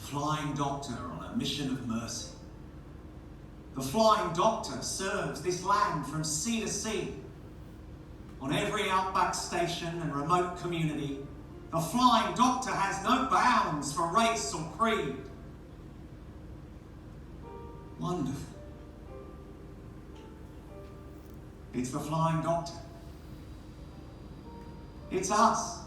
flying doctor on a mission of mercy. The flying doctor serves this land from sea to sea. On every outback station and remote community, the flying doctor has no bounds for race or creed. Wonderful. It's the flying doctor. It's us.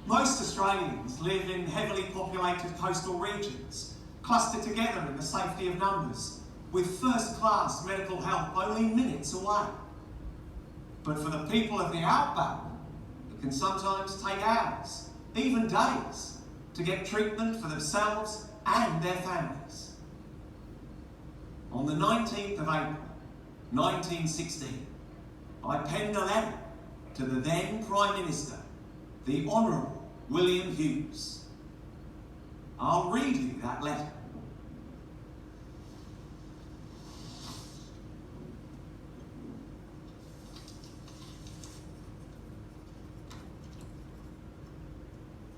Most Australians live in heavily populated coastal regions, clustered together in the safety of numbers, with first-class medical help only minutes away. But for the people of the outback, it can sometimes take hours, even days, to get treatment for themselves and their families. On the 19th of April, 1916, I penned a letter to the then Prime Minister, the Honourable William Hughes. I'll read you that letter.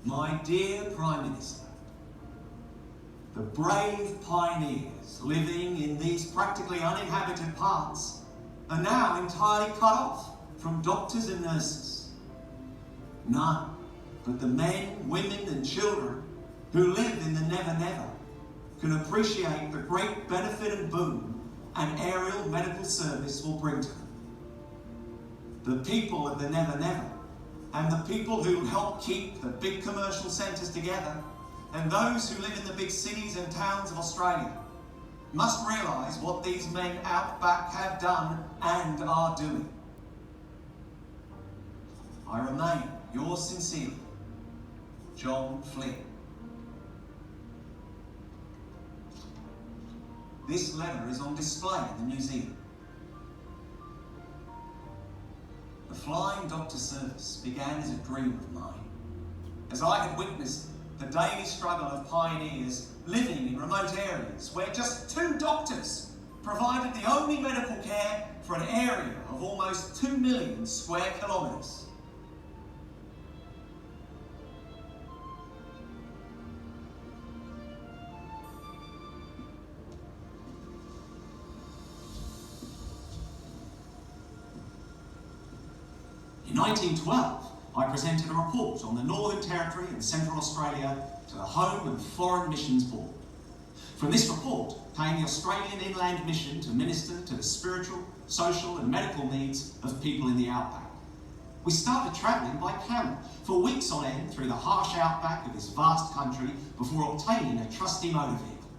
My dear Prime Minister, the brave pioneers living in these practically uninhabited parts are now entirely cut off from doctors and nurses. None but the men, women and children who live in the Never Never can appreciate the great benefit and boon an aerial medical service will bring to them. The people of the Never Never and the people who help keep the big commercial centres together and those who live in the big cities and towns of Australia must realise what these men out back have done and are doing. I remain yours sincerely, John Flynn. This letter is on display in the museum. The Flying Doctor service began as a dream of mine, as I had witnessed the daily struggle of pioneers living in remote areas where just 2 doctors provided the only medical care for an area of almost 2 million square kilometres. In 1912, I presented a report on the Northern Territory and Central Australia to the Home and Foreign Missions Board. From this report came the Australian Inland Mission to minister to the spiritual, social and medical needs of people in the outback. We started travelling by camel for weeks on end through the harsh outback of this vast country before obtaining a trusty motor vehicle.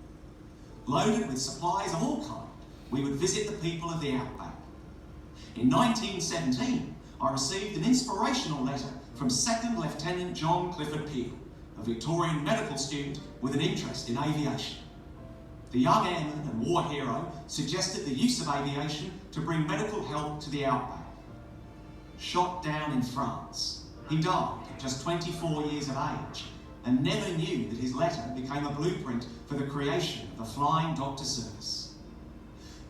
Loaded with supplies of all kinds, we would visit the people of the outback. In 1917, I received an inspirational letter from 2nd Lieutenant John Clifford Peel, a Victorian medical student with an interest in aviation. The young airman and war hero suggested the use of aviation to bring medical help to the outback. Shot down in France, he died at just 24 years of age and never knew that his letter became a blueprint for the creation of the Flying Doctor service.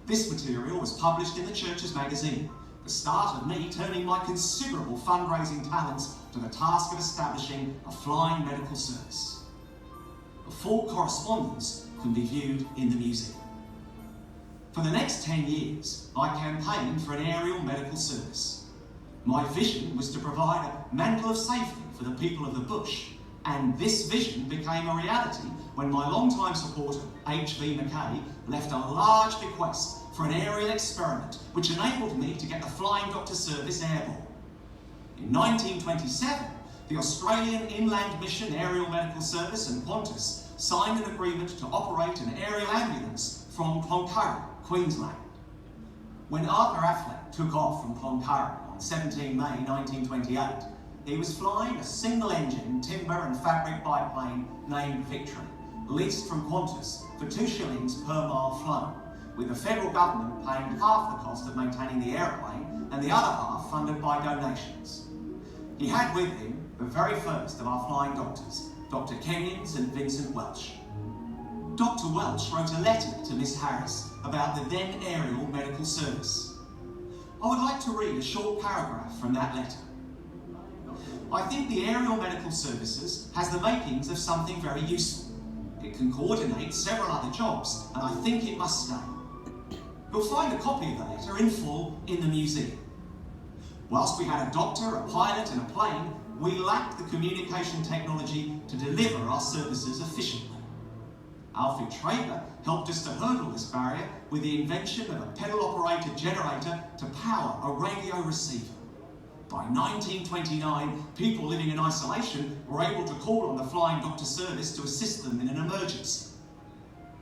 This material was published in the Church's magazine, the start of me turning my considerable fundraising talents to the task of establishing a flying medical service. The full correspondence can be viewed in the museum. For the next 10 years, I campaigned for an aerial medical service. My vision was to provide a mantle of safety for the people of the bush, and this vision became a reality when my longtime supporter, H.V. Mackay, left a large bequest for an aerial experiment which enabled me to get the Flying Doctor service airborne. In 1927, the Australian Inland Mission Aerial Medical Service and Qantas signed an agreement to operate an aerial ambulance from Cloncurry, Queensland. When Arthur Affleck took off from Cloncurry on 17 May 1928, he was flying a single-engine timber and fabric biplane named Victory, leased from Qantas for 2 shillings per mile flown, with the federal government paying half the cost of maintaining the aeroplane and the other half funded by donations. He had with him the very first of our flying doctors, Dr. Kenyon St. Vincent Welch. Dr. Welch wrote a letter to Miss Harris about the then aerial medical service. I would like to read a short paragraph from that letter. I think the aerial medical services has the makings of something very useful. It can coordinate several other jobs, and I think it must stay. You'll find a copy of the letter in full in the museum. Whilst we had a doctor, a pilot and a plane, we lacked the communication technology to deliver our services efficiently. Alfred Traeger helped us to hurdle this barrier with the invention of a pedal-operated generator to power a radio receiver. By 1929, people living in isolation were able to call on the Flying Doctor Service to assist them in an emergency.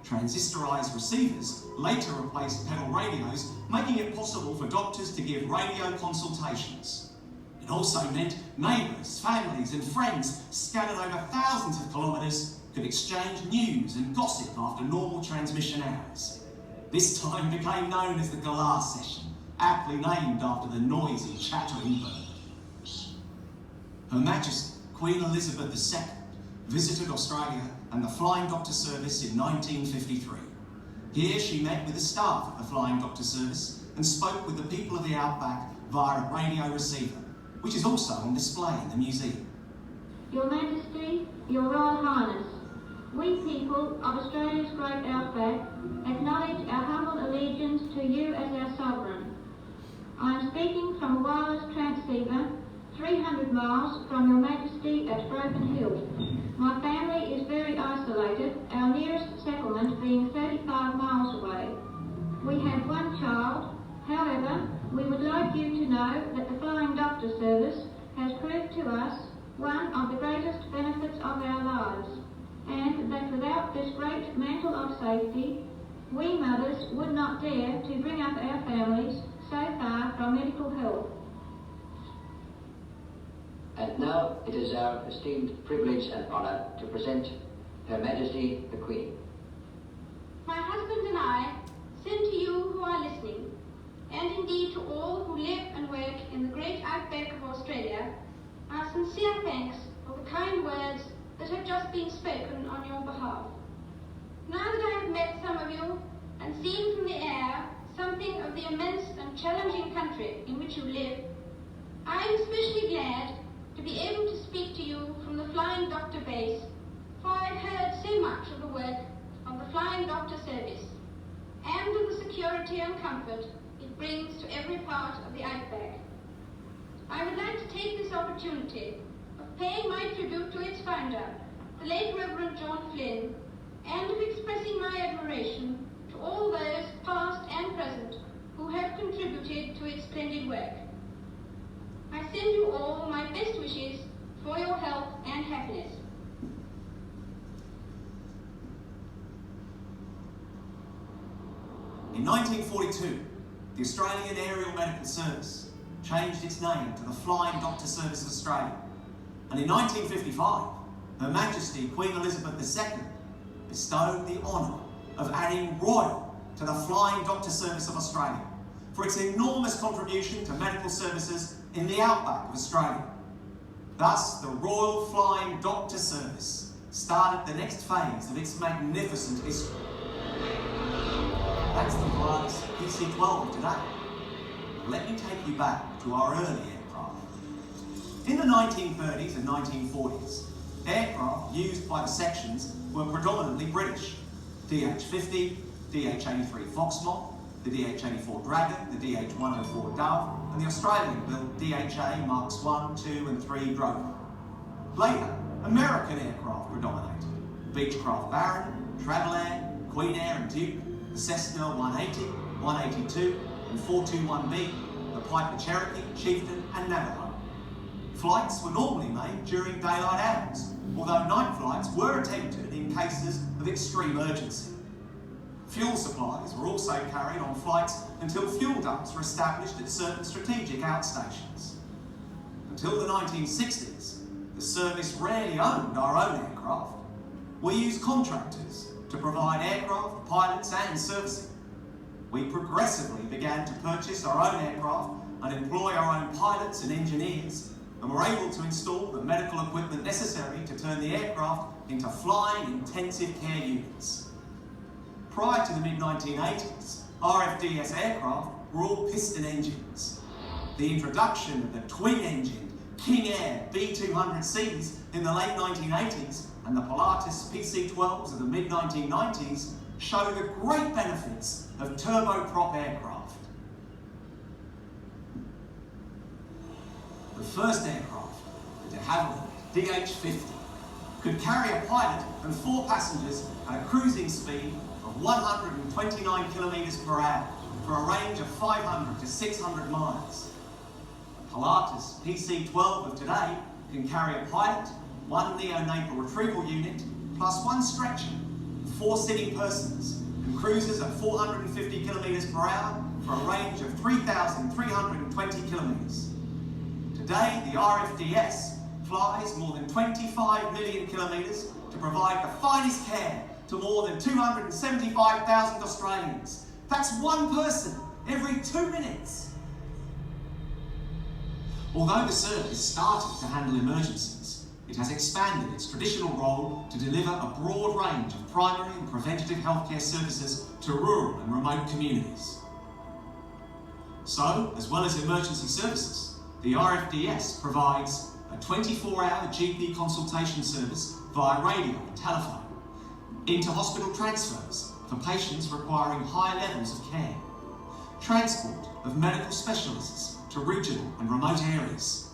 Transistorised receivers later replaced pedal radios, making it possible for doctors to give radio consultations. It also meant neighbours, families and friends scattered over thousands of kilometres could exchange news and gossip after normal transmission hours. This time became known as the Glass Session, aptly named after the noisy, chattering bird. Her Majesty, Queen Elizabeth II, visited Australia and the Flying Doctor Service in 1953. Here she met with the staff of the Flying Doctor Service and spoke with the people of the outback via a radio receiver, which is also on display in the museum. Your Majesty, Your Royal Highness, we people of Australia's great outback acknowledge our humble allegiance to you as our sovereign. I am speaking from a wireless transceiver 300 miles from Your Majesty at Broken Hill. My family is very isolated, our nearest settlement being 35 miles away. We have one child. However, we would like you to know that the Flying Doctor Service has proved to us one of the greatest benefits of our lives, and that without this great mantle of safety, we mothers would not dare to bring up our families so far from medical help. And now it is our esteemed privilege and honour to present Her Majesty the Queen. My husband and I send to you who are listening, and indeed to all who live and work in the great outback of Australia, our sincere thanks for the kind words that have just been spoken on your behalf. Now that I have met some of you and seen from the air something of the immense and challenging country in which you live, I am especially glad to be able to speak to you from the Flying Doctor Base, for I have heard so much of the work of the Flying Doctor Service and of the security and comfort it brings to every part of the outback. I would like to take this opportunity of paying my tribute to its founder, the late Reverend John Flynn, and of expressing my admiration to all those past and present who have contributed to its splendid work. I send you all my best wishes for your health and happiness. In 1942, the Australian Aerial Medical Service changed its name to the Flying Doctor Service of Australia. And in 1955, Her Majesty Queen Elizabeth II bestowed the honour of adding Royal to the Flying Doctor Service of Australia for its enormous contribution to medical services in the outback of Australia. Thus, the Royal Flying Doctor Service started the next phase of its magnificent history. That's the wireless PC-12 of today. Let me take you back to our early aircraft. In the 1930s and 1940s, aircraft used by the sections were predominantly British. DH-50, DH-83 Foxmont, the DH-84 Dragon, the DH-104 Dove, and the Australian-built DHA Marks 1, 2 and 3 Drover. Later, American aircraft predominated. Beechcraft Baron, Travel-Air, Queen Air and Duke, the Cessna 180, 182 and 421B, the Piper Cherokee, Chieftain and Navajo. Flights were normally made during daylight hours, although night flights were attempted in cases of extreme urgency. Fuel supplies were also carried on flights until fuel dumps were established at certain strategic outstations. Until the 1960s, the service rarely owned our own aircraft. We used contractors to provide aircraft, pilots and servicing. We progressively began to purchase our own aircraft and employ our own pilots and engineers, and were able to install the medical equipment necessary to turn the aircraft into flying intensive care units. Prior to the mid-1980s, RFDS aircraft were all piston engines. The introduction of the twin-engined King Air B200Cs in the late 1980s and the Pilatus PC-12s of the mid-1990s show the great benefits of turboprop aircraft. The first aircraft, the de Havilland DH-50, could carry a pilot and 4 passengers at a cruising speed of 129 kilometres per hour for a range of 500 to 600 miles. The Pilatus PC-12 of today can carry a pilot, 1 neonatal retrieval unit, plus 1 stretcher, 4 sitting persons, and cruises at 450 kilometres per hour for a range of 3,320 kilometres. Today, the RFDS flies more than 25 million kilometres to provide the finest care to more than 275,000 Australians. That's 1 person every 2 minutes. Although the service started to handle emergencies, it has expanded its traditional role to deliver a broad range of primary and preventative healthcare services to rural and remote communities. So, as well as emergency services, the RFDS provides a 24-hour GP consultation service via radio and telephone, inter-hospital transfers for patients requiring high levels of care, transport of medical specialists to regional and remote areas,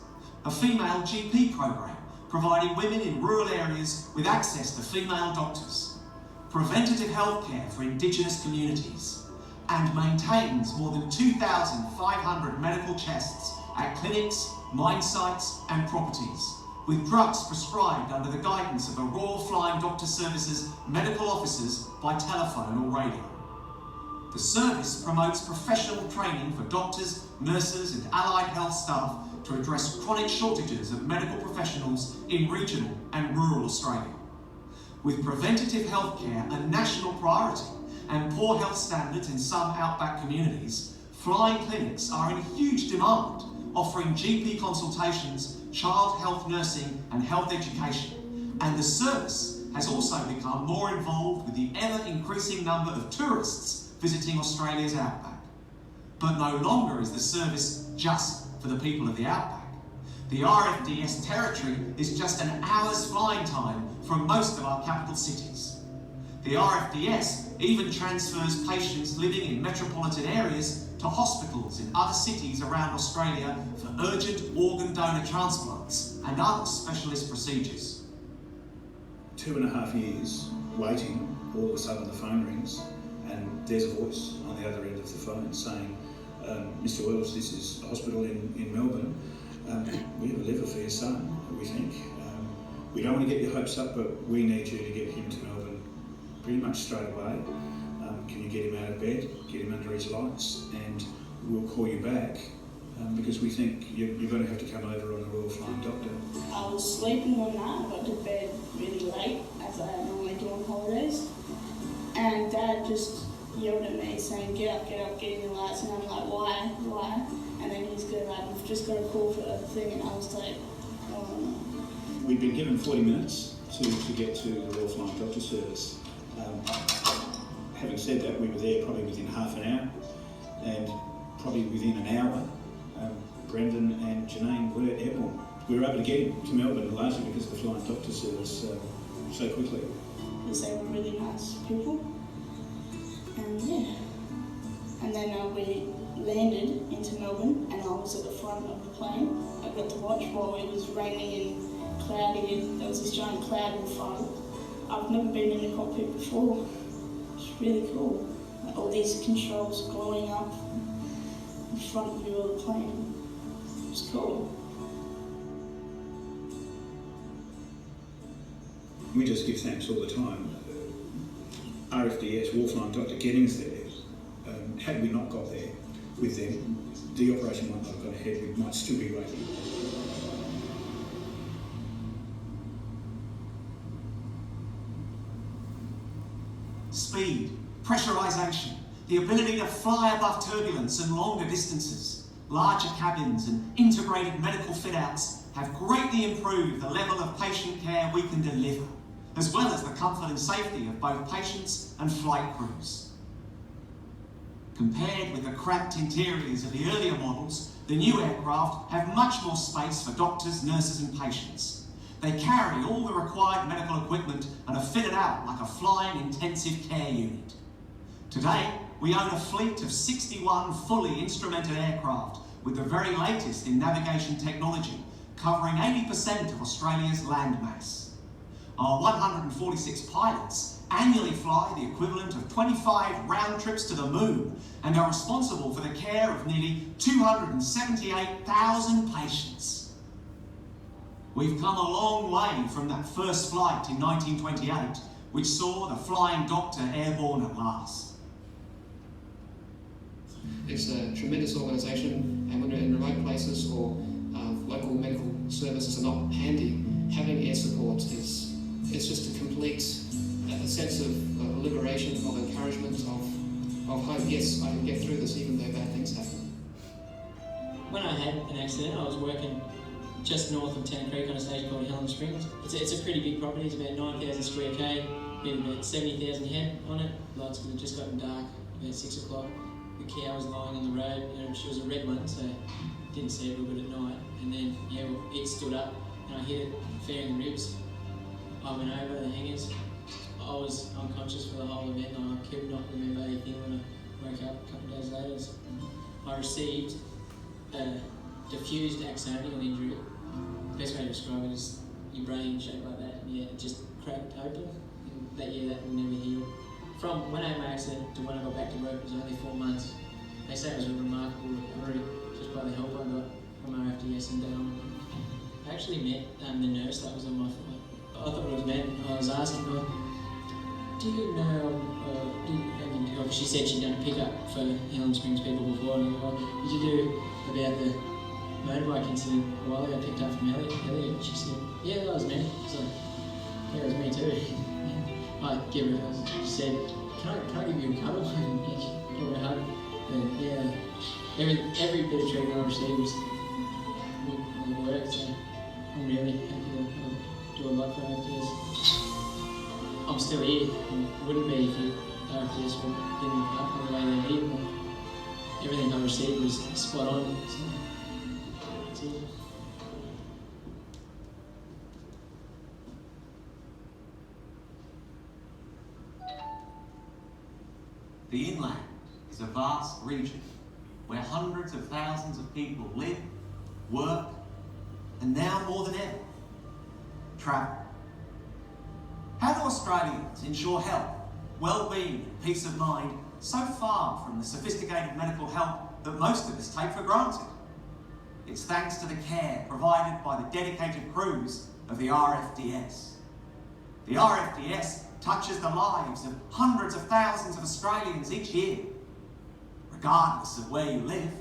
a female GP program providing women in rural areas with access to female doctors, preventative healthcare for Indigenous communities, and maintains more than 2,500 medical chests at clinics, mine sites and properties, with drugs prescribed under the guidance of the Royal Flying Doctor Service's medical officers by telephone or radio. The service promotes professional training for doctors, nurses and allied health staff to address chronic shortages of medical professionals in regional and rural Australia. With preventative healthcare a national priority and poor health standards in some outback communities, flying clinics are in huge demand, offering GP consultations, child health nursing and health education. And the service has also become more involved with the ever-increasing number of tourists visiting Australia's outback. But no longer is the service just for the people of the outback. The RFDS territory is just an hour's flying time from most of our capital cities. The RFDS even transfers patients living in metropolitan areas to hospitals in other cities around Australia for urgent organ donor transplants and other specialist procedures. 2.5 years waiting, all of a sudden the phone rings and there's a voice on the other end of the phone saying, Mr. Wells, this is a hospital in Melbourne. We have a liver for your son, we think. We don't want to get your hopes up, but we need you to get him to Melbourne pretty much straight away. Can you get him out of bed, get him under his lights, and we'll call you back because we think you're going to have to come over on the Royal Flying Doctor. I was sleeping one night, I got to bed really late, as I normally do on holidays, and Dad just yelled at me saying, get up, get in your lights, and I'm like, why? And then he's going like, we've just got a call for the thing, and I was like, oh no. We'd been given 40 minutes to get to the Royal Flying Doctor service. Having said that, we were there probably within half an hour, and probably within an hour, Brendan and Janine were airborne. We were able to get him to Melbourne largely because of the Flying Doctor service so quickly. Because they were really nice people. And yeah. And then we landed into Melbourne, and I was at the front of the plane. I got to watch while it was raining and cloudy, and there was this giant cloud in front. I've never been in a cockpit before. It's really cool. Like all these controls glowing up in front view of the plane. It's cool. We just give thanks all the time. RFDS, Royal Flying Doctor, getting us there. Had we not got there with them, the operation might not have gone ahead. We might still be waiting. Speed, pressurisation, the ability to fly above turbulence and longer distances, larger cabins and integrated medical fit-outs have greatly improved the level of patient care we can deliver, as well as the comfort and safety of both patients and flight crews. Compared with the cramped interiors of the earlier models, the new aircraft have much more space for doctors, nurses and patients. They carry all the required medical equipment and are fitted out like a flying intensive care unit. Today, we own a fleet of 61 fully instrumented aircraft with the very latest in navigation technology, covering 80% of Australia's landmass. Our 146 pilots annually fly the equivalent of 25 round trips to the moon and are responsible for the care of nearly 278,000 patients. We've come a long way from that first flight in 1928, which saw the Flying Doctor airborne at last. It's a tremendous organisation, and when we're in remote places or local medical services are not handy, having air support is just a complete a sense of liberation, of encouragement, of hope. Yes, I can get through this even though bad things happen. When I had an accident, I was working just north of Town Creek on a stage called Helen Springs. It's a pretty big property, it's about 9,000 square k, with about 70,000 head on it. Lights had just gotten dark, about 6 o'clock. The cow was lying on the road, and she was a red one, so didn't see it real good at night. And then, it stood up, and I hit it fair in the ribs. I went over the hangers. I was unconscious for the whole event, and I could not remember anything when I woke up a couple of days later. I received a diffused axonal injury. The best way to describe it is your brain shaped like that, and it just cracked open. And that will never heal. From when I had my accident to when I got back to work, it was only 4 months. They say it was a remarkable recovery just by the help I got from RFDS and Darwin. I actually met the nurse that was on my flight. I thought it was men. I was asking her, do you know, she said she'd done a pickup for Helen Springs people before, and I was like, did you do about the motorbike incident a while ago, picked up from Elliot? And she said, yeah, that was me. I was like, yeah, it was me too. I give her, she said, can I give you a cuddle? And give her a hug. And every bit of treatment I received was worked, so I'm really happy to do a lot for RFDS. I'm still here, and wouldn't be if RFDS didn't look up the way they did. Everything I received was spot on, so that's it. The inland is a vast region where hundreds of thousands of people live, work, and now more than ever, travel. How do Australians ensure health, well-being and peace of mind so far from the sophisticated medical help that most of us take for granted? It's thanks to the care provided by the dedicated crews of the RFDS. The RFDS touches the lives of hundreds of thousands of Australians each year. Regardless of where you live,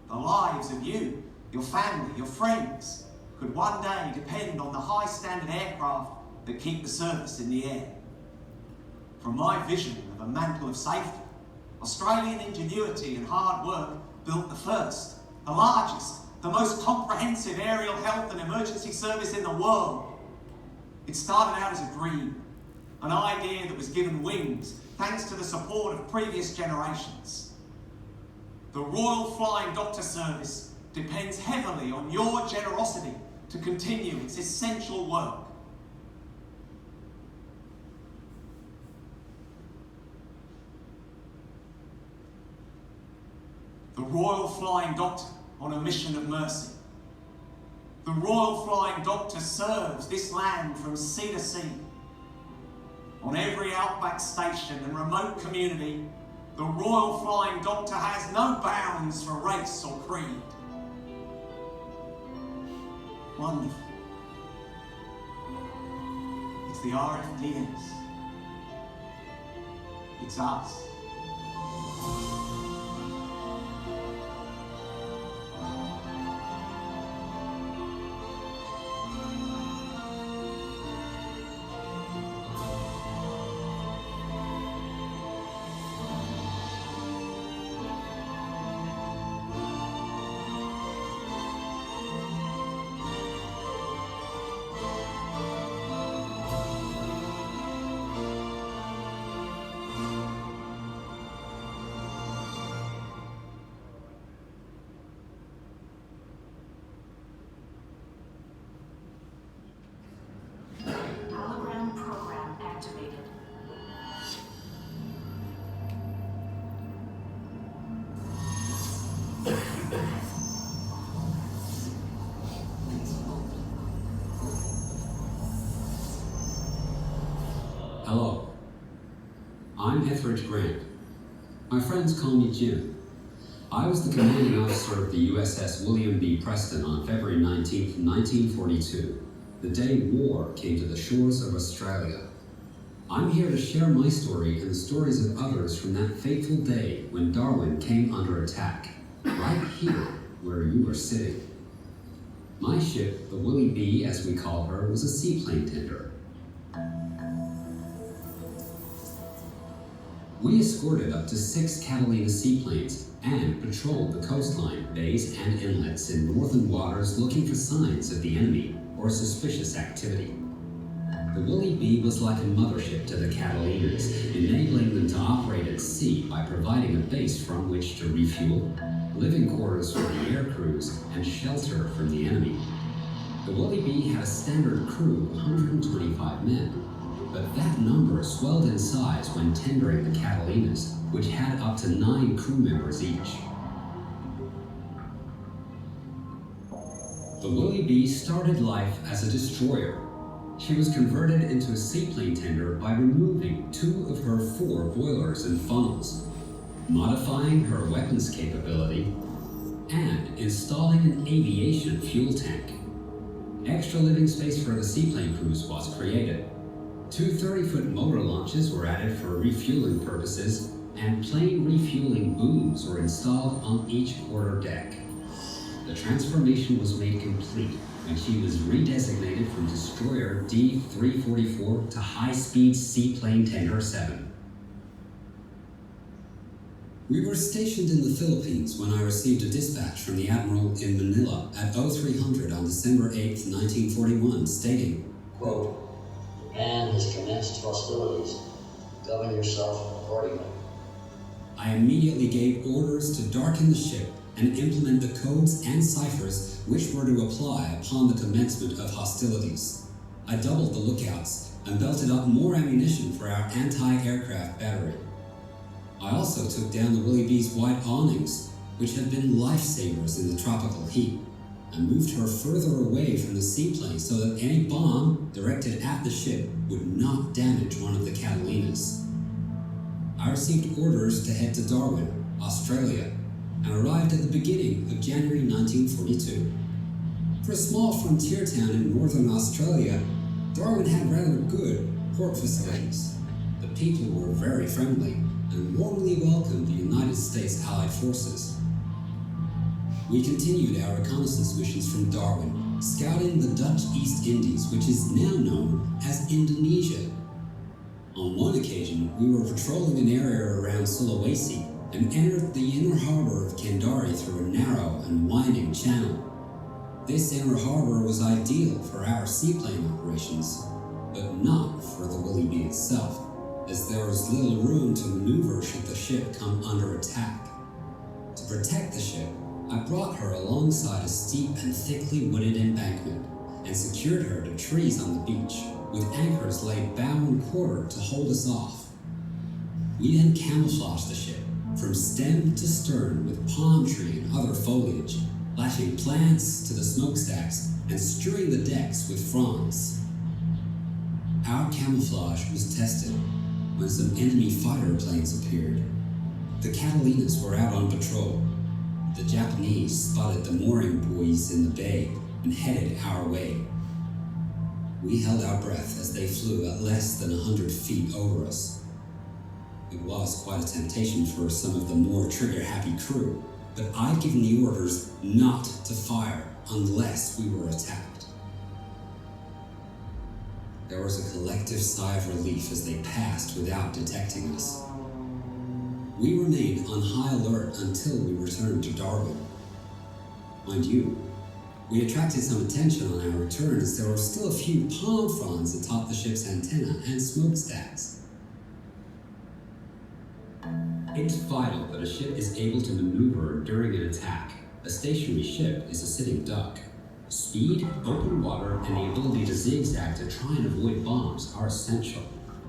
the lives of you, your family, your friends could one day depend on the high-standard aircraft that keep the service in the air. From my vision of a mantle of safety, Australian ingenuity and hard work built the first, the largest, the most comprehensive aerial health and emergency service in the world. It started out as a dream, an idea that was given wings thanks to the support of previous generations. The Royal Flying Doctor Service depends heavily on your generosity to continue its essential work. The Royal Flying Doctor on a mission of mercy. The Royal Flying Doctor serves this land from sea to sea. On every outback station and remote community, the Royal Flying Doctor has no bounds for race or creed. Wonderful. It's the RFDS. It's us. Hello. I'm Etheridge Grant. My friends call me Jim. I was the commanding officer of the USS William B. Preston on February 19, 1942, the day war came to the shores of Australia. I'm here to share my story and the stories of others from that fateful day when Darwin came under attack, right here where you are sitting. My ship, the Willie B, as we call her, was a seaplane tender. We escorted up to 6 Catalina seaplanes and patrolled the coastline, bays, and inlets in northern waters looking for signs of the enemy or suspicious activity. The Willie B was like a mothership to the Catalinas, enabling them to operate at sea by providing a base from which to refuel, living quarters for the air crews, and shelter from the enemy. The Willie B had a standard crew of 125 men, but that number swelled in size when tendering the Catalinas, which had up to 9 crew members each. The Willie B started life as a destroyer. She was converted into a seaplane tender by removing 2 of her 4 boilers and funnels, modifying her weapons capability, and installing an aviation fuel tank. Extra living space for the seaplane crews was created. 2 30-foot motor launches were added for refueling purposes, and plane refueling booms were installed on each quarter deck. The transformation was made complete when she was redesignated from destroyer D-344 to high-speed seaplane tender 7. We were stationed in the Philippines when I received a dispatch from the Admiral in Manila at 0300 on December 8, 1941, stating, quote, "Japan has commenced hostilities. Govern yourself accordingly." I immediately gave orders to darken the ship and implement the codes and ciphers which were to apply upon the commencement of hostilities. I doubled the lookouts and belted up more ammunition for our anti-aircraft battery. I also took down the Willie B's white awnings, which had been lifesavers in the tropical heat, and moved her further away from the seaplane so that any bomb directed at the ship would not damage one of the Catalinas. I received orders to head to Darwin, Australia, and arrived at the beginning of January 1942. For a small frontier town in northern Australia, Darwin had rather good port facilities. The people were very friendly and warmly welcomed the United States Allied Forces. We continued our reconnaissance missions from Darwin, scouting the Dutch East Indies, which is now known as Indonesia. On one occasion, we were patrolling an area around Sulawesi and entered the inner harbor of Kendari through a narrow and winding channel. This inner harbor was ideal for our seaplane operations, but not for the Willie B itself, as there was little room to maneuver should the ship come under attack. To protect the ship, I brought her alongside a steep and thickly wooded embankment and secured her to trees on the beach, with anchors laid bow and quarter to hold us off. We then camouflaged the ship from stem to stern with palm tree and other foliage, lashing plants to the smokestacks and strewing the decks with fronds. Our camouflage was tested when some enemy fighter planes appeared. The Catalinas were out on patrol. The Japanese spotted the mooring buoys in the bay and headed our way. We held our breath as they flew at less than 100 feet over us. It was quite a temptation for some of the more trigger-happy crew, but I'd given the orders not to fire unless we were attacked. There was a collective sigh of relief as they passed without detecting us. We remained on high alert until we returned to Darwin. Mind you, we attracted some attention on our return as there were still a few palm fronds atop the ship's antenna and smokestacks. It's vital that a ship is able to maneuver during an attack. A stationary ship is a sitting duck. Speed, open water, and the ability to zigzag to try and avoid bombs are essential.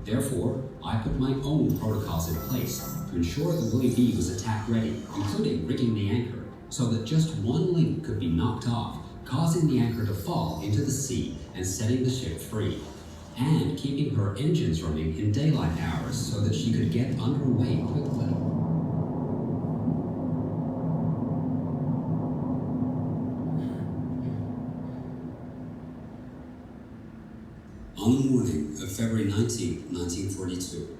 Therefore, I put my own protocols in place to ensure the Willie B was attack ready, including rigging the anchor, so that just one link could be knocked off, causing the anchor to fall into the sea and setting the ship free. and keeping her engines running in daylight hours so that she could get underway quickly. On the morning of February 19, 1942,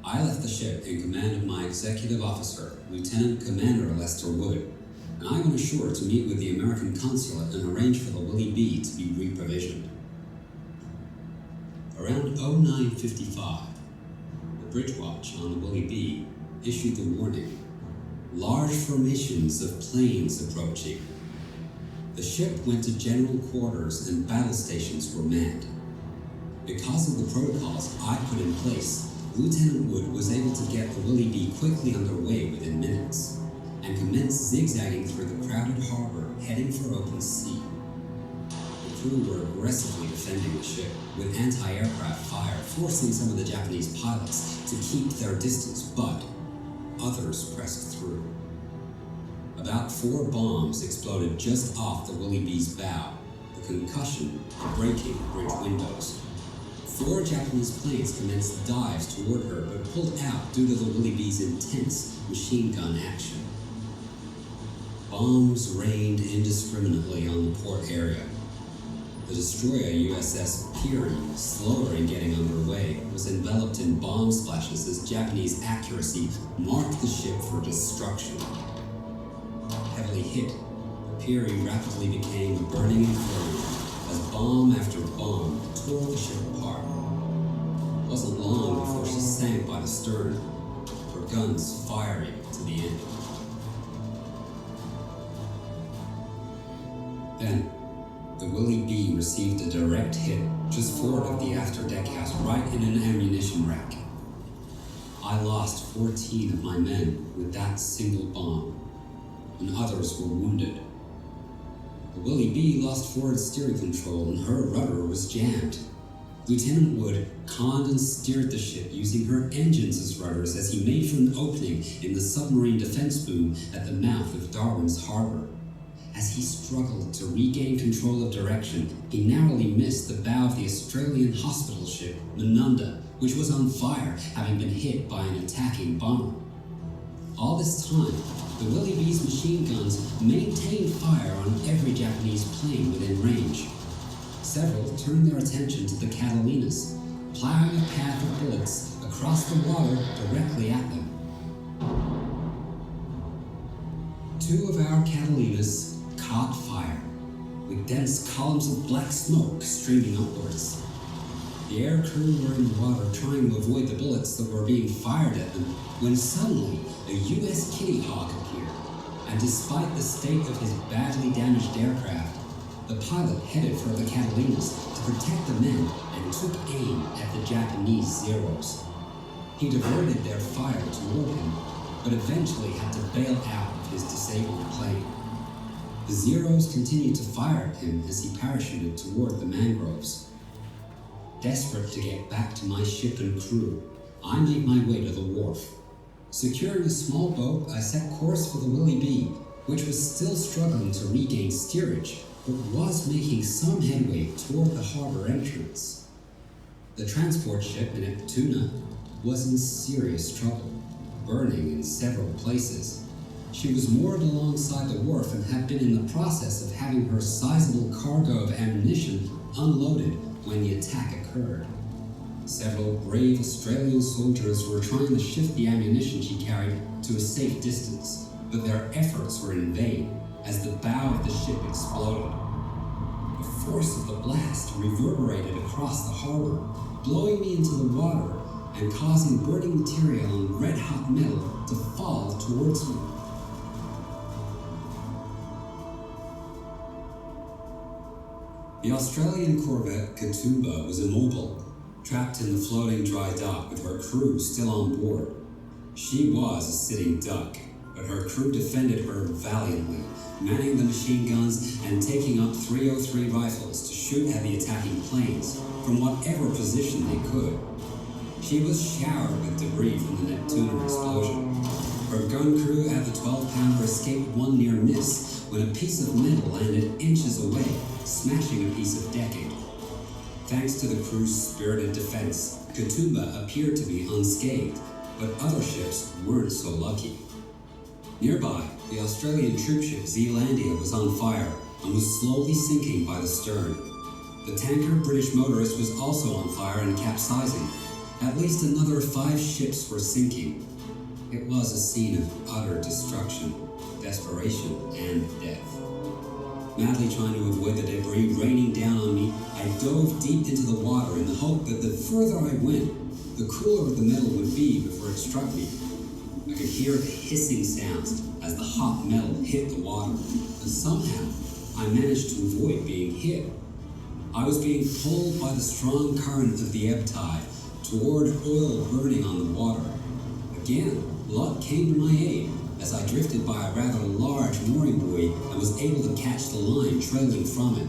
I left the ship in command of my executive officer, Lieutenant Commander Lester Wood, and I went ashore to meet with the American consulate and arrange for the Willie B to be reprovisioned. Around 09:55, the bridge watch on the Willie B issued the warning, large formations of planes approaching. The ship went to general quarters and battle stations were manned. Because of the protocols I put in place, Lieutenant Wood was able to get the Willie B quickly underway within minutes and commenced zigzagging through the crowded harbor, heading for open sea. The crew were aggressively defending the ship with anti-aircraft fire, forcing some of the Japanese pilots to keep their distance, but others pressed through. About 4 bombs exploded just off the Willie B's bow, the concussion breaking bridge windows. 4 Japanese planes commenced dives toward her, but pulled out due to the Willie B's intense machine gun action. Bombs rained indiscriminately on the port area. The destroyer USS Peary, slower in getting underway, was enveloped in bomb splashes as Japanese accuracy marked the ship for destruction. Heavily hit, the Peary rapidly became a burning inferno as bomb after bomb tore the ship apart. It wasn't long before she sank by the stern, her guns firing to the end. Then, the Willie B received a direct hit just forward of the after deckhouse, right in an ammunition rack. I lost 14 of my men with that single bomb, and others were wounded. The Willie B lost forward steering control and her rudder was jammed. Lieutenant Wood conned and steered the ship using her engines as rudders as he made for an opening in the submarine defense boom at the mouth of Darwin's harbor. As he struggled to regain control of direction, he narrowly missed the bow of the Australian hospital ship, Menunda, which was on fire, having been hit by an attacking bomber. All this time, the Willie B's machine guns maintained fire on every Japanese plane within range. Several turned their attention to the Catalinas, plowing a path of bullets across the water directly at them. 2 of our Catalinas caught fire, with dense columns of black smoke streaming upwards. The air crew were in the water trying to avoid the bullets that were being fired at them when suddenly a U.S. Kitty Hawk appeared, and despite the state of his badly damaged aircraft, the pilot headed for the Catalinas to protect the men and took aim at the Japanese Zeros. He diverted their fire toward him, but eventually had to bail out of his disabled plane. The Zeros continued to fire at him as he parachuted toward the mangroves. Desperate to get back to my ship and crew, I made my way to the wharf. Securing a small boat, I set course for the Willie B, which was still struggling to regain steerage, but was making some headway toward the harbor entrance. The transport ship, Neptuna, was in serious trouble, burning in several places. She was moored alongside the wharf and had been in the process of having her sizable cargo of ammunition unloaded when the attack occurred. Several brave Australian soldiers were trying to shift the ammunition she carried to a safe distance, but their efforts were in vain as the bow of the ship exploded. The force of the blast reverberated across the harbor, blowing me into the water and causing burning material and red-hot metal to fall towards me. The Australian corvette Katoomba was immobile, trapped in the floating dry dock with her crew still on board. She was a sitting duck, but her crew defended her valiantly, manning the machine guns and taking up .303 rifles to shoot at the attacking planes from whatever position they could. She was showered with debris from the Neptuna explosion. Her gun crew at the 12-pounder escaped one near miss when a piece of metal landed inches away, smashing a piece of decking. Thanks to the crew's spirited defense, Katoomba appeared to be unscathed, but other ships weren't so lucky. Nearby, the Australian troopship Zealandia was on fire and was slowly sinking by the stern. The tanker British Motorist was also on fire and capsizing. At least another 5 ships were sinking. It was a scene of utter destruction, desperation, and death. Madly trying to avoid the debris raining down on me, I dove deep into the water in the hope that the further I went, the cooler the metal would be before it struck me. I could hear the hissing sounds as the hot metal hit the water, and somehow I managed to avoid being hit. I was being pulled by the strong current of the ebb tide toward oil burning on the water. Again, luck came to my aid as I drifted by a rather large mooring buoy and was able to catch the line trailing from it.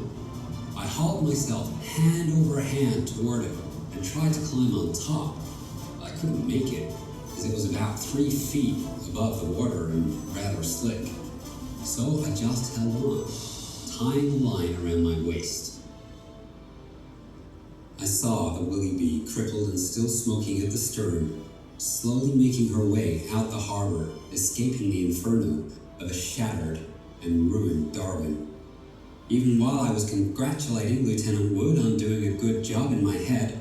I hauled myself hand over hand toward it and tried to climb on top. I couldn't make it, as it was about 3 feet above the water and rather slick. So I just held on, tying the line around my waist. I saw the Willie B, crippled and still smoking at the stern, slowly making her way out the harbor, escaping the inferno of a shattered and ruined Darwin. Even while I was congratulating Lieutenant Wood on doing a good job in my head,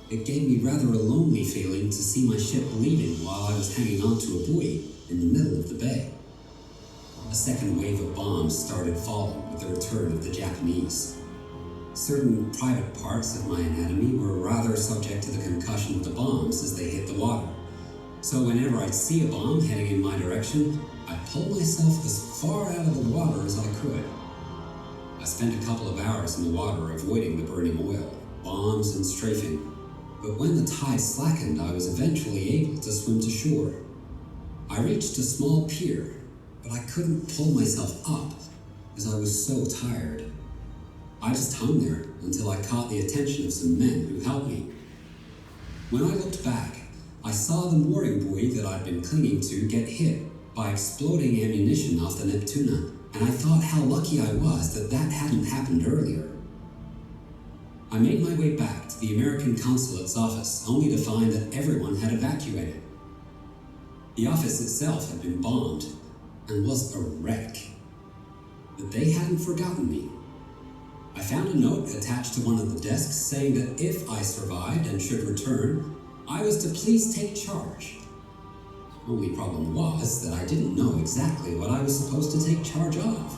it gave me rather a lonely feeling to see my ship leaving while I was hanging onto a buoy in the middle of the bay. A second wave of bombs started falling with the return of the Japanese. Certain private parts of my anatomy were rather subject to the concussion of the bombs as they hit the water. So whenever I'd see a bomb heading in my direction, I'd pull myself as far out of the water as I could. I spent a couple of hours in the water avoiding the burning oil, bombs, and strafing. But when the tide slackened, I was eventually able to swim to shore. I reached a small pier, but I couldn't pull myself up as I was so tired. I just hung there until I caught the attention of some men who helped me. When I looked back, I saw the mooring buoy that I'd been clinging to get hit by exploding ammunition off the Neptuna, and I thought how lucky I was that that hadn't happened earlier. I made my way back to the American consulate's office, only to find that everyone had evacuated. The office itself had been bombed and was a wreck, but they hadn't forgotten me. I found a note attached to one of the desks saying that if I survived and should return, I was to please take charge. Only problem was that I didn't know exactly what I was supposed to take charge of.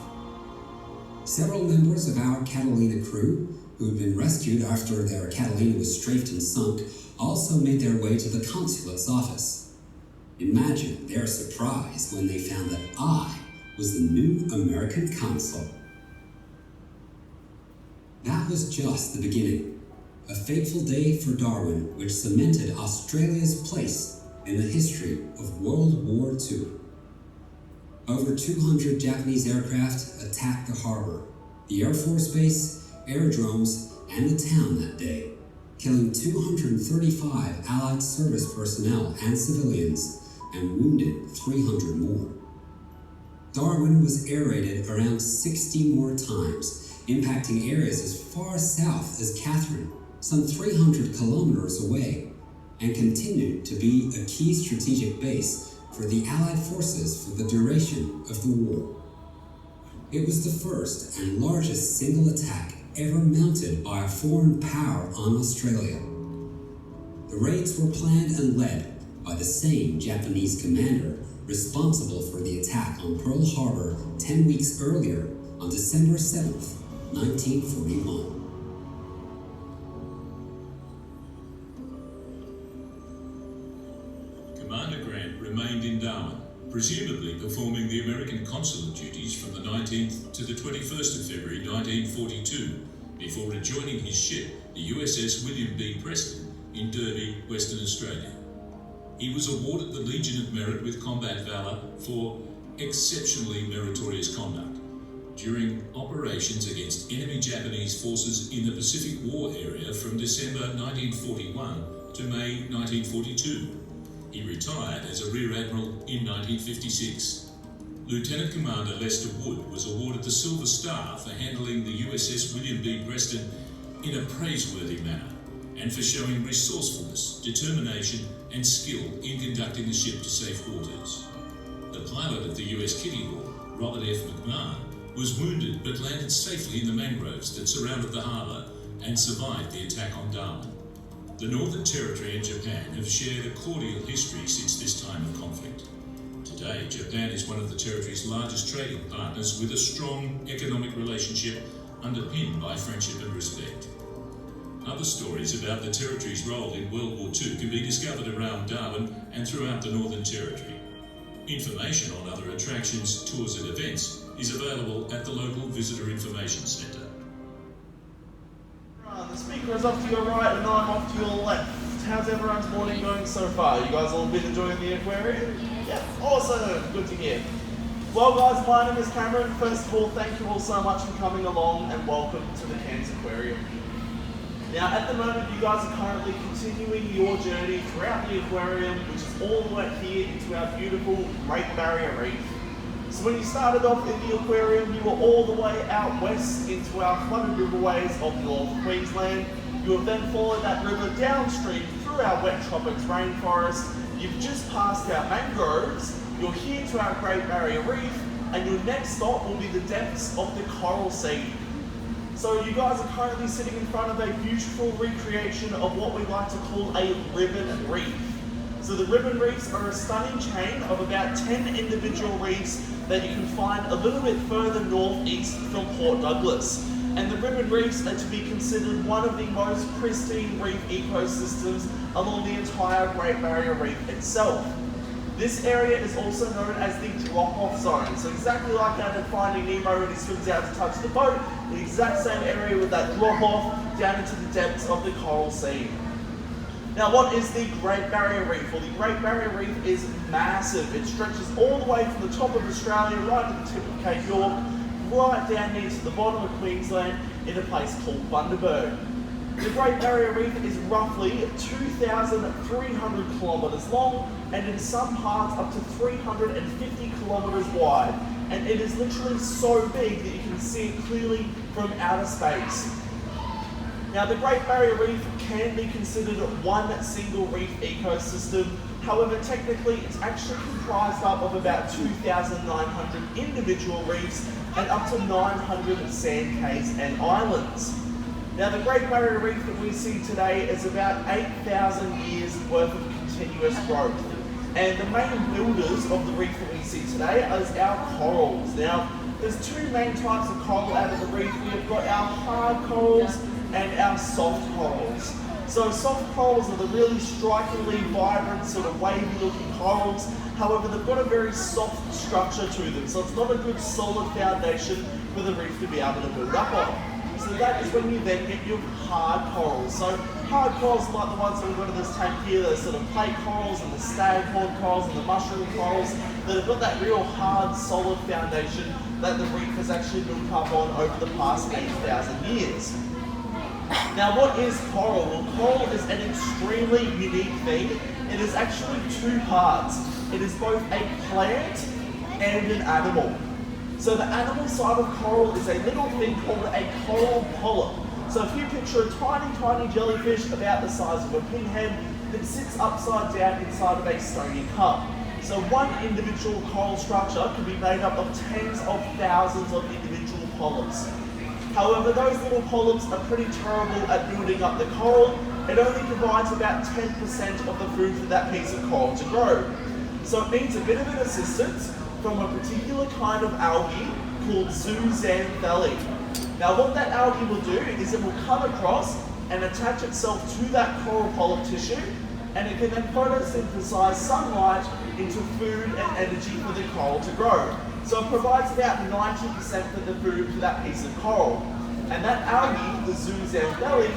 Several members of our Catalina crew, who had been rescued after their Catalina was strafed and sunk, also made their way to the consulate's office. Imagine their surprise when they found that I was the new American consul. That was just the beginning. A fateful day for Darwin, which cemented Australia's place in the history of World War II. Over 200 Japanese aircraft attacked the harbor, the Air Force Base, aerodromes, and the town that day, killing 235 Allied service personnel and civilians, and wounded 300 more. Darwin was air raided around 60 more times, impacting areas as far south as Catherine, some 300 kilometers away, and continued to be a key strategic base for the Allied forces for the duration of the war. It was the first and largest single attack ever mounted by a foreign power on Australia. The raids were planned and led by the same Japanese commander responsible for the attack on Pearl Harbor 10 weeks earlier on December 7th, 1941. Commander Grant remained in Darwin, presumably performing the American consulate duties from the 19th to the 21st of February 1942, before rejoining his ship, the USS William B. Preston, in Derby, Western Australia. He was awarded the Legion of Merit with Combat Valour for exceptionally meritorious conduct during operations against enemy Japanese forces in the Pacific War area from December 1941 to May 1942. He retired as a Rear Admiral in 1956. Lieutenant Commander Lester Wood was awarded the Silver Star for handling the USS William B. Preston in a praiseworthy manner, and for showing resourcefulness, determination and skill in conducting the ship to safe waters. The pilot of the US Kitty Hawk, Robert F. McMahon, was wounded but landed safely in the mangroves that surrounded the harbour and survived the attack on Darwin. The Northern Territory and Japan have shared a cordial history since this time of conflict. Today, Japan is one of the territory's largest trading partners with a strong economic relationship underpinned by friendship and respect. Other stories about the territory's role in World War II can be discovered around Darwin and throughout the Northern Territory. Information on other attractions, tours and events is available at the local Visitor Information Centre. The speaker is off to your right and I'm off to your left. How's everyone's morning going so far? You guys all been enjoying the aquarium? Yeah, awesome, good to hear. Well guys, my name is Cameron. First of all, thank you all so much for coming along and welcome to the Cairns Aquarium. Now at the moment you guys are currently continuing your journey throughout the aquarium, which is all the way here into our beautiful Great Barrier Reef. So when you started off in the aquarium, you were all the way out west into our flooded riverways of North Queensland. You have then followed that river downstream through our wet tropics rainforest. You've just passed our mangroves. You're here to our Great Barrier Reef, and your next stop will be the depths of the Coral Sea. So you guys are currently sitting in front of a beautiful recreation of what we like to call a ribbon reef. So the ribbon reefs are a stunning chain of about 10 individual reefs that you can find a little bit further northeast from Port Douglas. And the ribbon reefs are to be considered one of the most pristine reef ecosystems along the entire Great Barrier Reef itself. This area is also known as the drop-off zone. So exactly like that in Finding Nemo when he swims out to touch the boat, the exact same area with that drop-off down into the depths of the Coral Sea. Now what is the Great Barrier Reef? Well, the Great Barrier Reef is massive. It stretches all the way from the top of Australia right to the tip of Cape York, right down here to the bottom of Queensland in a place called Bundaberg. The Great Barrier Reef is roughly 2,300 kilometres long and in some parts up to 350 kilometres wide. And it is literally so big that you can see it clearly from outer space. Now the Great Barrier Reef can be considered one single reef ecosystem. However, technically it's actually comprised up of about 2,900 individual reefs and up to 900 sand cays and islands. Now the Great Barrier Reef that we see today is about 8,000 years worth of continuous growth. And the main builders of the reef that we see today is our corals. Now there's two main types of coral out of the reef. We have got our hard corals and our soft corals. So soft corals are the really strikingly vibrant, sort of wavy looking corals. However, they've got a very soft structure to them, so it's not a good solid foundation for the reef to be able to build up on. So that is when you then get your hard corals. So hard corals like the ones that we've got in this tank here, the sort of plate corals and the staghorn corals and the mushroom corals that have got that real hard, solid foundation that the reef has actually built up on over the past 8,000 years. Now what is coral? Well, coral is an extremely unique thing. It is actually two parts. It is both a plant and an animal. So the animal side of coral is a little thing called a coral polyp. So if you picture a tiny, tiny jellyfish about the size of a pinhead that sits upside down inside of a stony cup. So one individual coral structure can be made up of tens of thousands of individual polyps. However, those little polyps are pretty terrible at building up the coral. It only provides about 10% of the food for that piece of coral to grow. So it needs a bit of an assistance from a particular kind of algae called zooxanthellae. Now what that algae will do is it will come across and attach itself to that coral polyp tissue, and it can then photosynthesize sunlight into food and energy for the coral to grow. So it provides about 90% of the food for that piece of coral. And that algae, the zooxanthellae,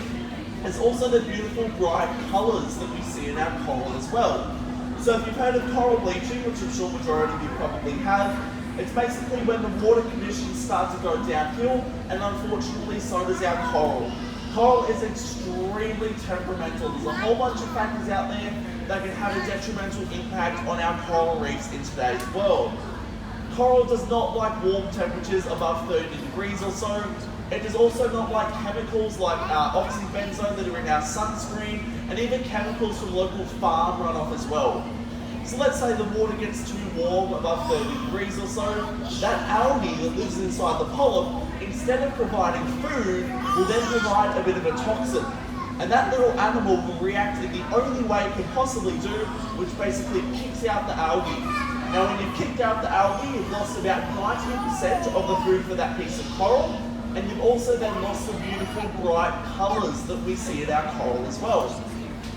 is also the beautiful bright colours that we see in our coral as well. So if you've heard of coral bleaching, which I'm sure the majority of you probably have, it's basically when the water conditions start to go downhill, and unfortunately so does our coral. Coral is extremely temperamental. There's a whole bunch of factors out there that can have a detrimental impact on our coral reefs in today's world. Coral does not like warm temperatures above 30 degrees or so. It is also not like chemicals like oxybenzone that are in our sunscreen, and even chemicals from local farm runoff as well. So let's say the water gets too warm, above 30 degrees or so, that algae that lives inside the polyp, instead of providing food, will then provide a bit of a toxin. And that little animal will react in the only way it can possibly do, which basically kicks out the algae. Now when you've kicked out the algae, you've lost about 90% of the food for that piece of coral, and you've also then lost the beautiful bright colours that we see in our coral as well.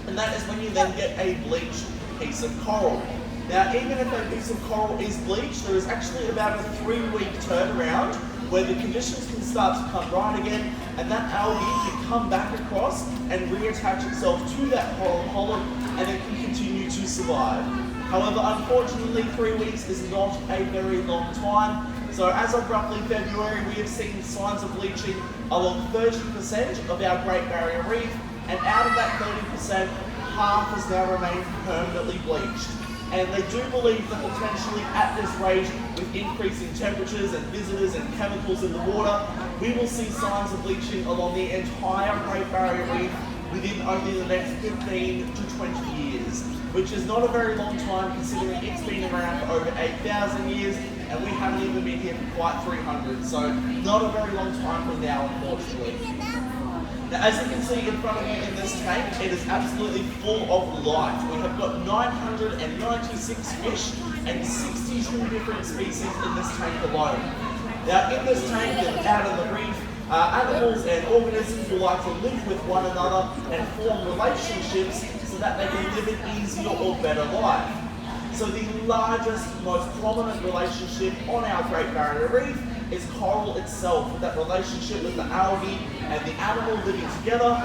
And that is when you then get a bleached piece of coral. Now even if a piece of coral is bleached, there is actually about a 3-week turnaround where the conditions can start to come right again, and that algae can come back across and reattach itself to that coral polyp, and it can continue to survive. However, unfortunately 3 weeks is not a very long time. So as of roughly February, we have seen signs of bleaching along 30% of our Great Barrier Reef, and out of that 30%, half has now remained permanently bleached. And they do believe that potentially at this rate, with increasing temperatures and visitors and chemicals in the water, we will see signs of bleaching along the entire Great Barrier Reef within only the next 15 to 20 years, which is not a very long time considering it's been around for over 8,000 years, and we haven't even been here for quite 300, so not a very long time from now, unfortunately. Now, as you can see in front of you in this tank, it is absolutely full of life. We have got 996 fish and 62 different species in this tank alone. Now, in this tank and out in the reef, animals and organisms will like to live with one another and form relationships so that they can live an easier or better life. So the largest, most prominent relationship on our Great Barrier Reef is coral itself, with that relationship with the algae and the animal living together.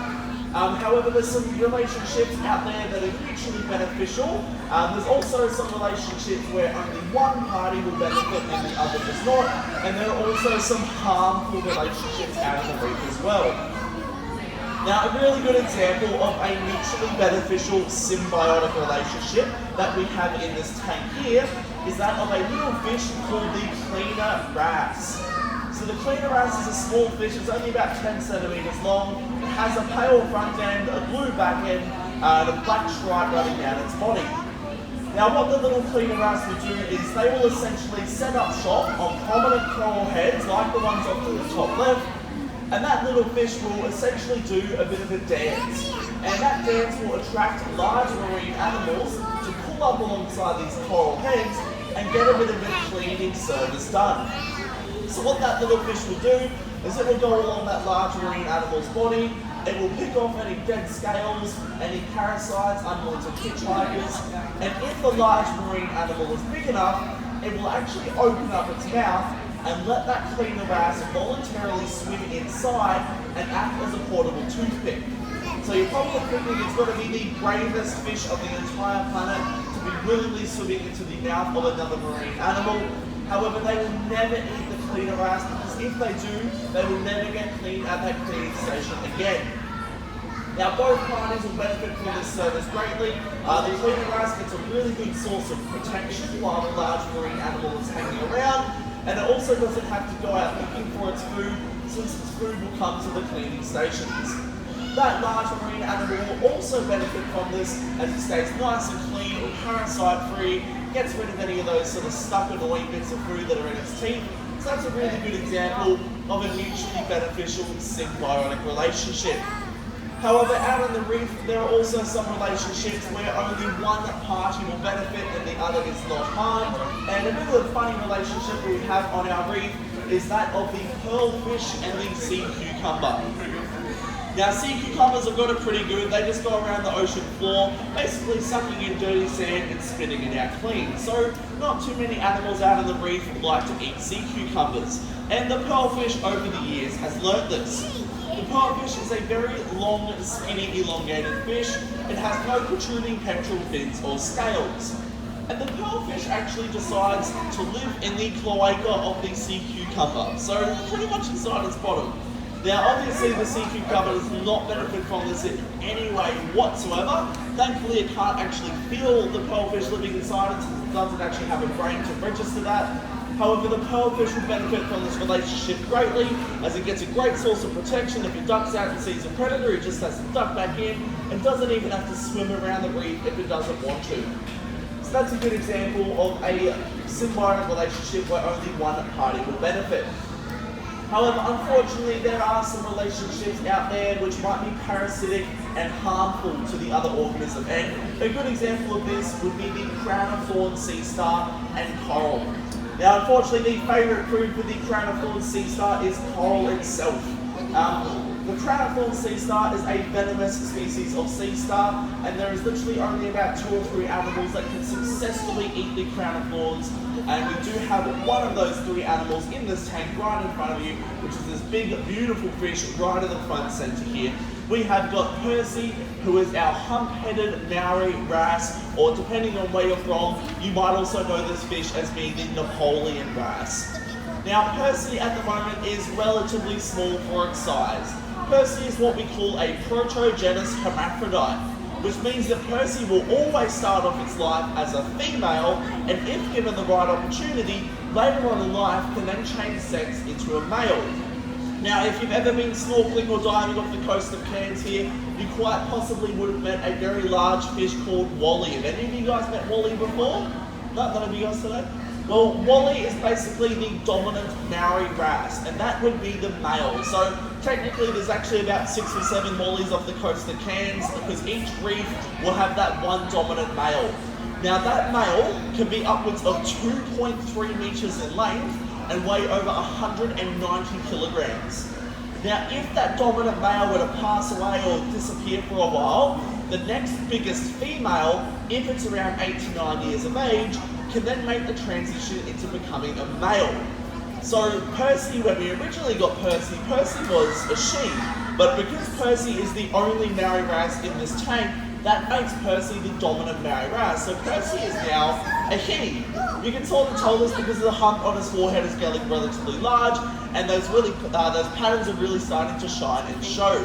However, there's some relationships out there that are mutually beneficial. There's also some relationships where only one party will benefit and the other does not. And there are also some harmful relationships out in the reef as well. Now, a really good example of a mutually beneficial symbiotic relationship that we have in this tank here is that of a little fish called the cleaner wrasse. So the cleaner wrasse is a small fish, it's only about 10 centimeters long. It has a pale front end, a blue back end, and a black stripe running down its body. Now what the little cleaner wrasse will do is they will essentially set up shop on prominent coral heads like the ones off to the top left, and that little fish will essentially do a bit of a dance. And that dance will attract large marine animals to pull up alongside these coral heads and get a bit of a cleaning service done. So what that little fish will do is it will go along that large marine animal's body, it will pick off any dead scales, any parasites, unwanted hitchhikers, and if the large marine animal is big enough, it will actually open up its mouth and let that cleaner wrasse voluntarily swim inside and act as a portable toothpick. So you're probably thinking it's got to be the bravest fish of the entire planet to be willingly swimming into the mouth of another marine animal. However, they will never eat the cleaner wrasse, because if they do, they will never get cleaned at that cleaning station again. Now both parties will benefit from this service greatly. The cleaner wrasse gets a really good source of protection while the large marine animal is hanging around, and it also doesn't have to go out looking for its food, since its food will come to the cleaning stations. That large marine animal will also benefit from this, as it stays nice and clean, parasite free, gets rid of any of those sort of stuck annoying bits of food that are in its teeth. So that's a really good example of a mutually beneficial symbiotic relationship. However, out on the reef, there are also some relationships where only one party will benefit and the other is not harmed. And a bit of a funny relationship we have on our reef is that of the pearlfish and the sea cucumber. Now, sea cucumbers have got it pretty good. They just go around the ocean floor, basically sucking in dirty sand and spitting it out clean. So, not too many animals out on the reef like to eat sea cucumbers. And the pearlfish over the years has learnt this. The pearlfish is a very long, skinny, elongated fish. It has no protruding pectoral fins or scales. And the pearlfish actually decides to live in the cloaca of the sea cucumber, so pretty much inside its bottom. Now obviously the sea cucumber does not benefit from this in any way whatsoever. Thankfully it can't actually feel the pearlfish living inside it, since it doesn't actually have a brain to register that. However, the pearlfish will benefit from this relationship greatly, as it gets a great source of protection. If it ducks out and sees a predator, it just has to duck back in and doesn't even have to swim around the reef if it doesn't want to. So that's a good example of a symbiotic relationship where only one party will benefit. However, unfortunately, there are some relationships out there which might be parasitic and harmful to the other organism. And a good example of this would be the crown of thorns sea star and coral. Now, unfortunately, the favourite food for the crown of thorns sea star is coral itself. The crown of thorns sea star is a venomous species of sea star, and there is literally only about 2 or 3 animals that can successfully eat the crown of thorns. And we do have one of those 3 animals in this tank right in front of you, which is this big, beautiful fish right in the front centre here. We have got Percy, who is our hump-headed Maori wrasse, or depending on where you're from, you might also know this fish as being the Napoleon wrasse. Now, Percy at the moment is relatively small for its size. Percy is what we call a protogenous hermaphrodite, which means that Percy will always start off its life as a female, and if given the right opportunity, later on in life can then change sex into a male. Now, if you've ever been snorkeling or diving off the coast of Cairns here, you quite possibly would have met a very large fish called Wally. Have any of you guys met Wally before? No, none of you guys today? Well, Wally is basically the dominant Maori wrasse, and that would be the male. So technically there's actually about 6 or 7 Wallies off the coast of Cairns, because each reef will have that one dominant male. Now that male can be upwards of 2.3 metres in length and weigh over 190 kilograms. Now, if that dominant male were to pass away or disappear for a while, the next biggest female, if it's around 8 to 9 years of age, can then make the transition into becoming a male. So Percy, when we originally got Percy, Percy was a she, but because Percy is the only Maori wrasse in this tank, that makes Percy the dominant Maori wrasse. So Percy is now a he. You can sort of tell this because the hump on his forehead is getting relatively large, and those patterns are really starting to shine and show.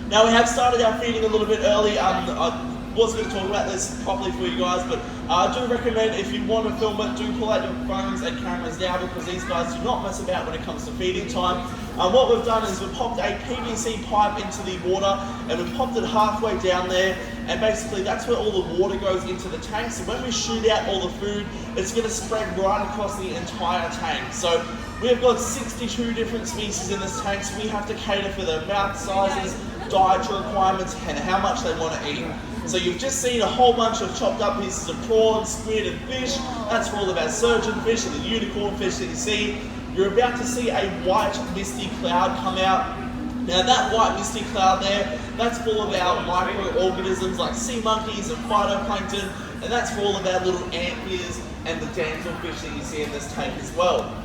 Now, we have started our feeding a little bit early. I wasn't going to talk about this properly for you guys, but I do recommend, if you want to film it, do pull out your phones and cameras now, because these guys do not mess about when it comes to feeding time. What we've done is we've popped a PVC pipe into the water, and we've popped it halfway down there, and basically that's where all the water goes into the tank. So when we shoot out all the food, it's going to spread right across the entire tank. So we've got 62 different species in this tank, so we have to cater for their mouth sizes, dietary requirements, and how much they want to eat. So you've just seen a whole bunch of chopped up pieces of prawn, squid and fish. That's for all of our surgeon fish and the unicorn fish that you see. You're about to see a white misty cloud come out. Now that white misty cloud there, that's full of our microorganisms like sea monkeys and phytoplankton, and that's for all of our little antlers and the damselfish that you see in this tank as well.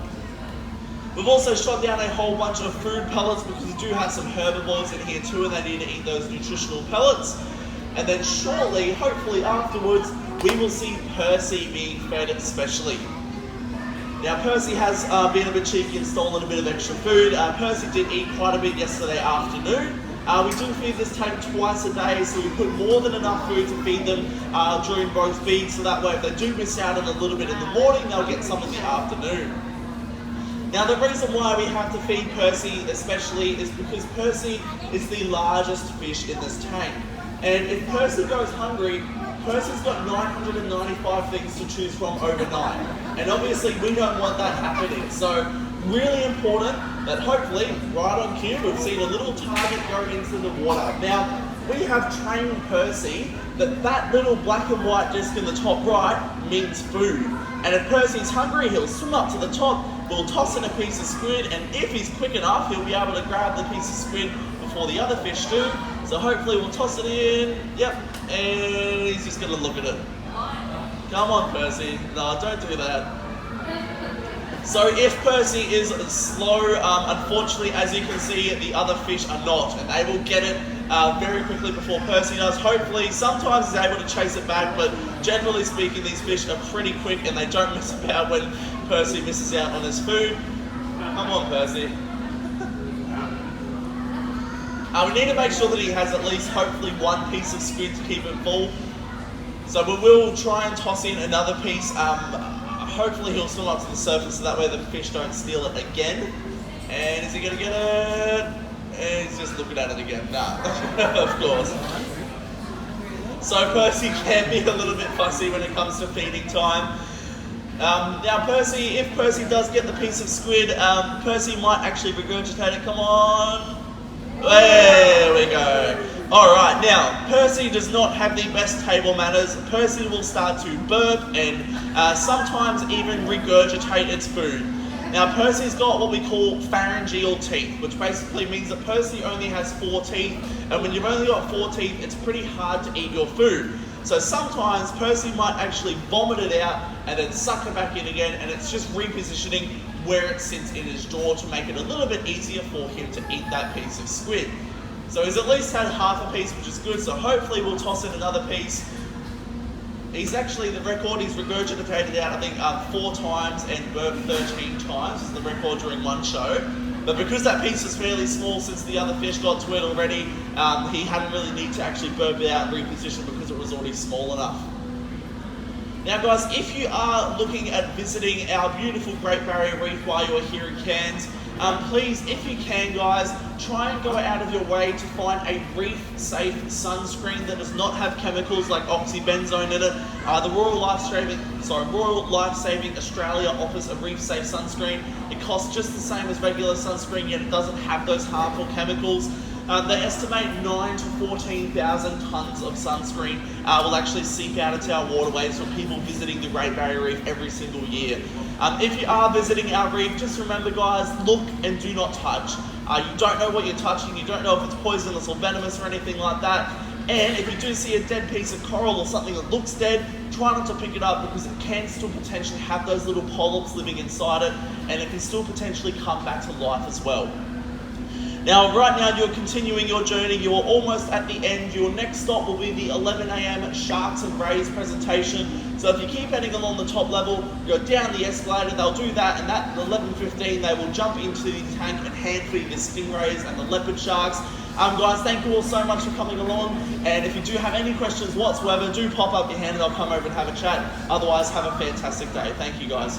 We've also shot down a whole bunch of food pellets, because we do have some herbivores in here too, and they need to eat those nutritional pellets. And then shortly, hopefully afterwards, we will see Percy being fed especially. Now Percy has been a bit cheeky and stolen a bit of extra food. Percy did eat quite a bit yesterday afternoon. We do feed this tank twice a day, so we put more than enough food to feed them during both feeds, so that way if they do miss out on a little bit in the morning, they'll get some in the afternoon. Now the reason why we have to feed Percy especially is because Percy is the largest fish in this tank. And if Percy goes hungry, Percy's got 995 things to choose from overnight. And obviously we don't want that happening. So really important that hopefully, right on cue, we've seen a little target go into the water. Now, we have trained Percy that that little black and white disc in the top right means food. And if Percy's hungry, he'll swim up to the top, we'll toss in a piece of squid, and if he's quick enough, he'll be able to grab the piece of squid before the other fish do. So hopefully we'll toss it in, yep, and he's just going to look at it. Come on, Percy. No, don't do that. So if Percy is slow, unfortunately, as you can see, the other fish are not, and they will get it very quickly before Percy does. Hopefully, sometimes he's able to chase it back, but generally speaking, these fish are pretty quick and they don't mess about when Percy misses out on his food. Come on, Percy. We need to make sure that he has at least, hopefully, one piece of squid to keep it full. So we will try and toss in another piece, hopefully he'll swim up to the surface so that way the fish don't steal it again. And is he going to get it? And he's just looking at it again. Nah, of course. So Percy can be a little bit fussy when it comes to feeding time. Now Percy, if Percy does get the piece of squid, Percy might actually regurgitate it. Come on. There we go. Alright, now, Percy does not have the best table manners. Percy will start to burp and sometimes even regurgitate its food. Now, Percy's got what we call pharyngeal teeth, which basically means that Percy only has 4 teeth, and when you've only got 4 teeth, it's pretty hard to eat your food. So sometimes Percy might actually vomit it out and then suck it back in again, and it's just repositioning where it sits in his jaw to make it a little bit easier for him to eat that piece of squid. So he's at least had half a piece, which is good, so hopefully we'll toss in another piece. He's actually, the record, he's regurgitated out, I think, 4 times and burped 13 times, is the record during one show. But because that piece is fairly small, since the other fish got to it already, he hadn't really need to actually burp it out and reposition because it was already small enough. Now guys, if you are looking at visiting our beautiful Great Barrier Reef while you're here in Cairns, please, if you can guys, try and go out of your way to find a reef-safe sunscreen that does not have chemicals like oxybenzone in it. The Royal Lifesaving Australia offers a reef-safe sunscreen. It costs just the same as regular sunscreen, yet it doesn't have those harmful chemicals. They estimate 9,000 to 14,000 tonnes of sunscreen will actually seep out into our waterways from people visiting the Great Barrier Reef every single year. If you are visiting our reef, just remember guys, look and do not touch. You don't know what you're touching, you don't know if it's poisonous or venomous or anything like that. And if you do see a dead piece of coral or something that looks dead, try not to pick it up because it can still potentially have those little polyps living inside it, and it can still potentially come back to life as well. Now, right now you're continuing your journey, you're almost at the end. Your next stop will be the 11 AM Sharks and Rays presentation. So if you keep heading along the top level, go down the escalator, they'll do that, and at 11:15 they will jump into the tank and hand feed the stingrays and the leopard sharks. Guys, thank you all so much for coming along, and if you do have any questions whatsoever, do pop up your hand and I'll come over and have a chat. Otherwise, have a fantastic day. Thank you guys.